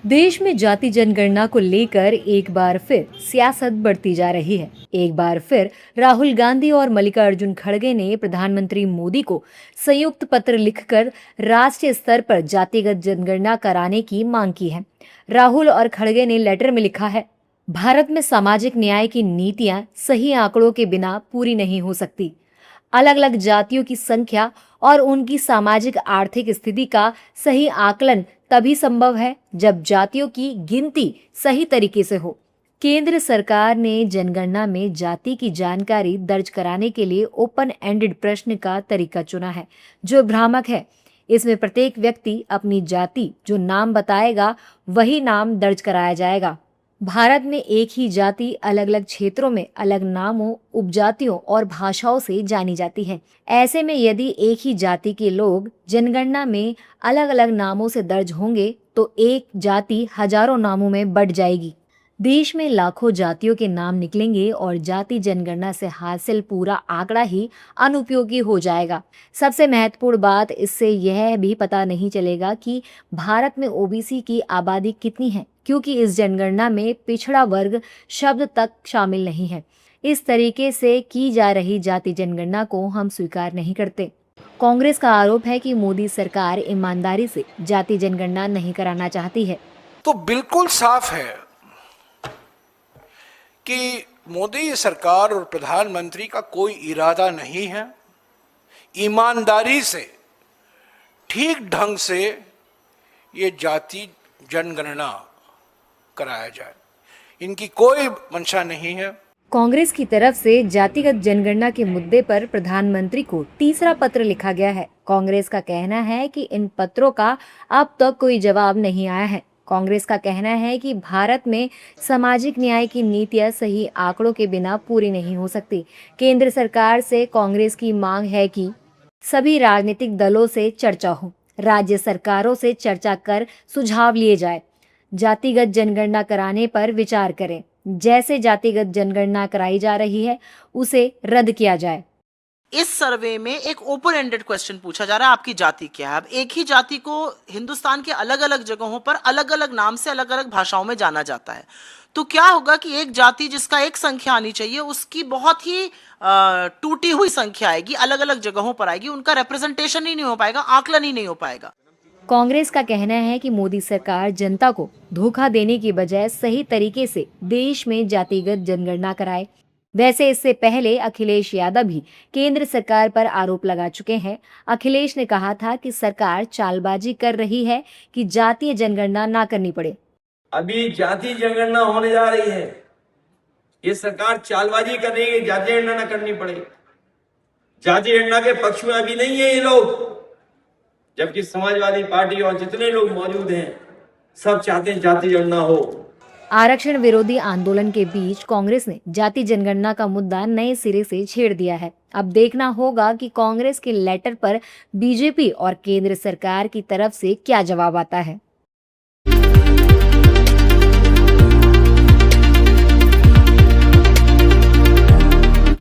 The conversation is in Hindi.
देश में जाति जनगणना को लेकर एक बार फिर सियासत बढ़ती जा रही है। एक बार फिर राहुल गांधी और मल्लिकार्जुन खड़गे ने प्रधानमंत्री मोदी को संयुक्त पत्र लिखकर राष्ट्रीय स्तर पर जातिगत जनगणना कराने की मांग की है। राहुल और खड़गे ने लेटर में लिखा है, भारत में सामाजिक न्याय की नीतियां सही आंकड़ों के बिना पूरी नहीं हो सकती। अलग अलग जातियों की संख्या और उनकी सामाजिक आर्थिक स्थिति का सही आकलन तभी संभव है जब जातियों की गिनती सही तरीके से हो। केंद्र सरकार ने जनगणना में जाति की जानकारी दर्ज कराने के लिए ओपन एंडेड प्रश्न का तरीका चुना है, जो भ्रामक है। इसमें प्रत्येक व्यक्ति अपनी जाति जो नाम बताएगा वही नाम दर्ज कराया जाएगा। भारत में एक ही जाति अलग अलग क्षेत्रों में अलग नामों, उपजातियों और भाषाओं से जानी जाती है। ऐसे में यदि एक ही जाति के लोग जनगणना में अलग अलग नामों से दर्ज होंगे तो एक जाति हजारों नामों में बढ़ जाएगी। देश में लाखों जातियों के नाम निकलेंगे और जाति जनगणना से हासिल पूरा आंकड़ा ही अनुपयोगी हो जाएगा। सबसे महत्वपूर्ण बात, इससे यह भी पता नहीं चलेगा कि भारत में ओबीसी की आबादी कितनी है, क्योंकि इस जनगणना में पिछड़ा वर्ग शब्द तक शामिल नहीं है। इस तरीके से की जा रही जाति जनगणना को हम स्वीकार नहीं करते। कांग्रेस का आरोप है कि मोदी सरकार ईमानदारी से जाति जनगणना नहीं कराना चाहती है। तो बिल्कुल साफ है कि मोदी सरकार और प्रधानमंत्री का कोई इरादा नहीं है ईमानदारी से ठीक ढंग से ये जाति जनगणना कराया जाए। इनकी कोई मंशा नहीं है। कांग्रेस की तरफ से जातिगत जनगणना के मुद्दे पर प्रधानमंत्री को तीसरा पत्र लिखा गया है। कांग्रेस का कहना है कि इन पत्रों का अब तक कोई जवाब नहीं आया है। कांग्रेस का कहना है कि भारत में सामाजिक न्याय की नीतियां सही आंकड़ों के बिना पूरी नहीं हो सकती। केंद्र सरकार से कांग्रेस की मांग है कि सभी राजनीतिक दलों से चर्चा हो, राज्य सरकारों से चर्चा कर सुझाव लिए जाए, जातिगत जनगणना कराने पर विचार करें। जैसे जातिगत जनगणना कराई जा रही है उसे रद्द किया जाए। इस सर्वे में एक ओपन एंडेड क्वेश्चन पूछा जा रहा है, आपकी जाति क्या है। अब एक ही जाति को हिंदुस्तान के अलग अलग जगहों पर अलग अलग नाम से अलग अलग भाषाओं में जाना जाता है। तो क्या होगा कि एक जाति जिसका एक संख्या आनी चाहिए उसकी बहुत ही टूटी हुई संख्या आएगी, अलग अलग जगहों पर आएगी, उनका रिप्रेजेंटेशन ही नहीं हो पाएगा, आकलन ही नहीं हो पाएगा। कांग्रेस का कहना है कि मोदी सरकार जनता को धोखा देने की बजाय सही तरीके से देश में जातिगत जनगणना कराए। वैसे इससे पहले अखिलेश यादव भी केंद्र सरकार पर आरोप लगा चुके हैं। अखिलेश ने कहा था कि सरकार चालबाजी कर रही है कि जातीय जनगणना ना करनी पड़े। अभी जाति जनगणना होने जा रही है, ये सरकार चालबाजी कर रही है, जाति जनगणना ना करनी पड़े। जाति जनगणना के पक्ष में अभी नहीं है ये लोग, जबकि समाजवादी पार्टी और जितने लोग मौजूद हैं सब चाहते हैं जाति जनगणना हो। आरक्षण विरोधी आंदोलन के बीच कांग्रेस ने जाति जनगणना का मुद्दा नए सिरे से छेड़ दिया है। अब देखना होगा कि कांग्रेस के लेटर पर बीजेपी और केंद्र सरकार की तरफ से क्या जवाब आता है।